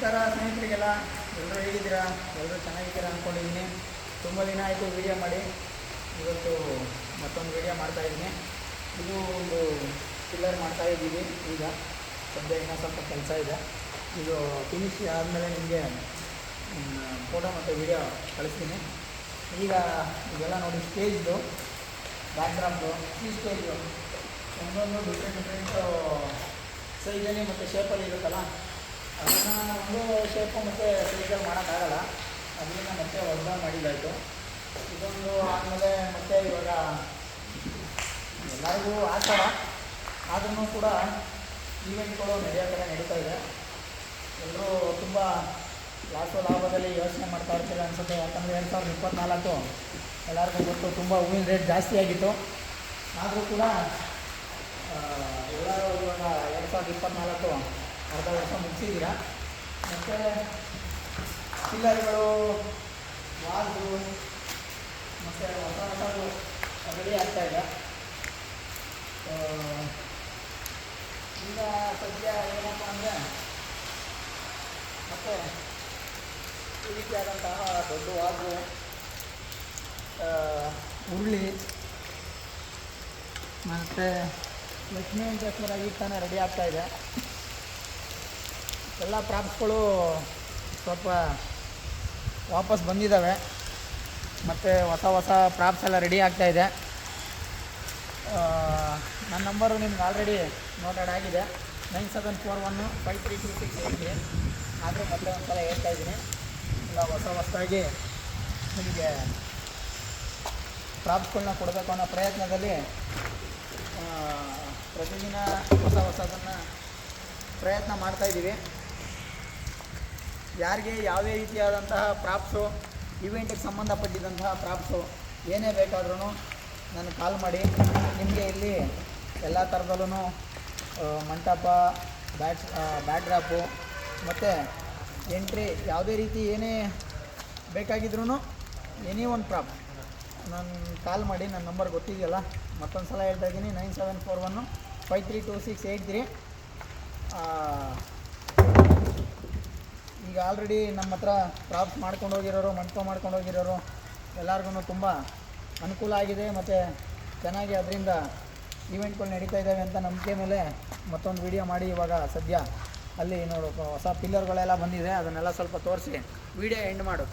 ನಮಸ್ಕಾರ ಸ್ನೇಹಿತರಿಗೆಲ್ಲ, ಎಲ್ಲರೂ ಹೇಗಿದ್ದೀರಾ? ಎಲ್ಲರೂ ಚೆನ್ನಾಗಿದ್ದೀರಾ ಅಂದ್ಕೊಂಡಿದ್ದೀನಿ. ತುಂಬ ದಿನ ಆಯಿತು ವೀಡಿಯೋ ಮಾಡಿ. ಇವತ್ತು ಮತ್ತೊಂದು ವೀಡಿಯೋ ಮಾಡ್ತಾಯಿದ್ದೀನಿ. ಇದು ಒಂದು ಪಿಲ್ಲರ್ ಮಾಡ್ತಾಯಿದ್ದೀವಿ. ಈಗ ಸದ್ಯ ಇನ್ನೂ ಸ್ವಲ್ಪ ಕೆಲಸ ಇದೆ. ಇದು ಫಿನಿಶ್ ಆದಮೇಲೆ ನಿಮಗೆ ಫೋಟೋ ಮತ್ತು ವೀಡಿಯೋ ಕಳಿಸ್ತೀನಿ. ಈಗ ಇದೆಲ್ಲ ನೋಡಿ, ಸ್ಟೇಜ್ದು ಬ್ಯಾಕ್ಗ್ರೌಂಡು, ಈ ಸ್ಟೇಜು ಒಂದೊಂದು ಡಿಫ್ರೆಂಟ್ ಸೈಜಲ್ಲಿ ಮತ್ತು ಶೇಪಲ್ಲಿ ಇರುತ್ತಲ್ಲ, ಅದನ್ನು ಒಂದೇ ಶೇಪು ಮತ್ತು ಸೈಜಲ್ಲಿ ಮಾಡೋಕ್ಕಾಗಲ್ಲ. ಅದರಿಂದ ಮತ್ತೆ ಹೊಸ ಮಾಡಿದ್ದಾಯಿತು. ಇದೊಂದು ಆದಮೇಲೆ ಮತ್ತೆ ಇವಾಗ ಎಲ್ಲರಿಗೂ ಆಚಾರ ಆದ್ರೂ ಕೂಡ ಈವೆಂಟ್ಗಳು ನಡೆಯೋ ಕಡೆ ನಡೀತಾ ಇದೆ. ಎಲ್ಲರೂ ತುಂಬ ಲಾಭದಲ್ಲಿ ಯೋಚನೆ ಮಾಡ್ತಾ ಇರ್ತೀರ ಅನಿಸುತ್ತೆ. ಯಾಕಂದರೆ 2024 ಎಲ್ಲರಿಗೂ ಗೊತ್ತು, ತುಂಬ ಹೂವಿನ ರೇಟ್ ಜಾಸ್ತಿ ಆಗಿತ್ತು. ಆದರೂ ಕೂಡ ಎಲ್ಲರೂ ಇವಾಗ 2024 ಅರ್ಧ ವರ್ಷ ಮುಗಿಸಿದ್ದೀರ. ಮತ್ತು ಪಿಲ್ಲರ್ಗಳು, ವಾಲ್ಗಳು ಮತ್ತು ಹೊಸದು ರೆಡಿ ಆಗ್ತಾಯಿದೆ. ಈಗ ಸದ್ಯ ಏನಪ್ಪ ಅಂದರೆ ಮತ್ತು ಈ ರೀತಿಯಾದಂತಹ ದೊಡ್ಡ ವಾಲ್ಗು, ಉರುಳಿ ಮತ್ತು ಲಕ್ಷ್ಮೀ ವೆಂಕಟೇಶ್ವರ ಈಗ ತಾನೇ ರೆಡಿ ಆಗ್ತಾಯಿದೆ. ಎಲ್ಲ ಪ್ರಾಪ್ಸ್ಗಳು ಸ್ವಲ್ಪ ವಾಪಸ್ ಬಂದಿದ್ದಾವೆ. ಮತ್ತು ಹೊಸ ಪ್ರಾಪ್ಸ್ ಎಲ್ಲ ರೆಡಿ ಆಗ್ತಾಯಿದೆ. ನನ್ನ ನಂಬರು ನಿಮ್ಗೆ ಆಲ್ರೆಡಿ ನೋಟೆಡ್ ಆಗಿದೆ, 9741532683. ಆದರೂ ಮತ್ತೆ ಒಂದು ಸಲ ಹೇಳ್ತಾಯಿದ್ದೀನಿ. ಇಲ್ಲ ಹೊಸದಾಗಿ ನಿಮಗೆ ಪ್ರಾಪ್ಸ್ಗಳನ್ನ ಕೊಡಬೇಕು ಅನ್ನೋ ಪ್ರಯತ್ನದಲ್ಲಿ ಪ್ರತಿದಿನ ಹೊಸದನ್ನು ಪ್ರಯತ್ನ ಮಾಡ್ತಾಯಿದ್ದೀವಿ. ಯಾರಿಗೆ ಯಾವುದೇ ರೀತಿಯಾದಂತಹ ಪ್ರಾಪ್ಸು, ಇವೆಂಟಿಗೆ ಸಂಬಂಧಪಟ್ಟಿದ್ದಂತಹ ಪ್ರಾಪ್ಸು ಏನೇ ಬೇಕಾದ್ರೂ ನನಗೆ ಕಾಲ್ ಮಾಡಿ. ನಿಮಗೆ ಇಲ್ಲಿ ಎಲ್ಲ ಥರದಲ್ಲೂ ಮಂಟಪ, ಬ್ಯಾಕ್ ಡ್ರಾಪು ಮತ್ತು ಎಂಟ್ರಿ, ಯಾವುದೇ ರೀತಿ ಏನೇ ಬೇಕಾಗಿದ್ರೂ ಎನಿ ಒಂದು ಪ್ರಾಪ್ ನಾನು ಕಾಲ್ ಮಾಡಿ. ನನ್ನ ನಂಬರ್ ಗೊತ್ತಿದೆಯಲ್ಲ, ಮತ್ತೊಂದು ಸಲ ಹೇಳ್ತಾಯಿದ್ದೀನಿ, 9741532683. ಈಗ ಆಲ್ರೆಡಿ ನಮ್ಮ ಹತ್ರ ಪ್ರಾಪ್ಸ್ ಮಾಡ್ಕೊಂಡು ಹೋಗಿರೋರು, ಮಂಟಪ ಮಾಡ್ಕೊಂಡು ಹೋಗಿರೋರು ಎಲ್ಲರಿಗೂ ತುಂಬ ಅನುಕೂಲ ಆಗಿದೆ. ಮತ್ತು ಚೆನ್ನಾಗಿ ಅದರಿಂದ ಈವೆಂಟ್ಗಳು ನಡೀತಾ ಇದ್ದಾವೆ ಅಂತ ನಂಬಿಕೆ ಮೇಲೆ ಮತ್ತೊಂದು ವೀಡಿಯೋ ಮಾಡಿ ಇವಾಗ ಸದ್ಯ ಅಲ್ಲಿ ನೋಡು ಹೊಸ ಪಿಲ್ಲರ್ಗಳೆಲ್ಲ ಬಂದಿದೆ. ಅದನ್ನೆಲ್ಲ ಸ್ವಲ್ಪ ತೋರಿಸಿ ವೀಡಿಯೋ ಎಂಡ್ ಮಾಡು.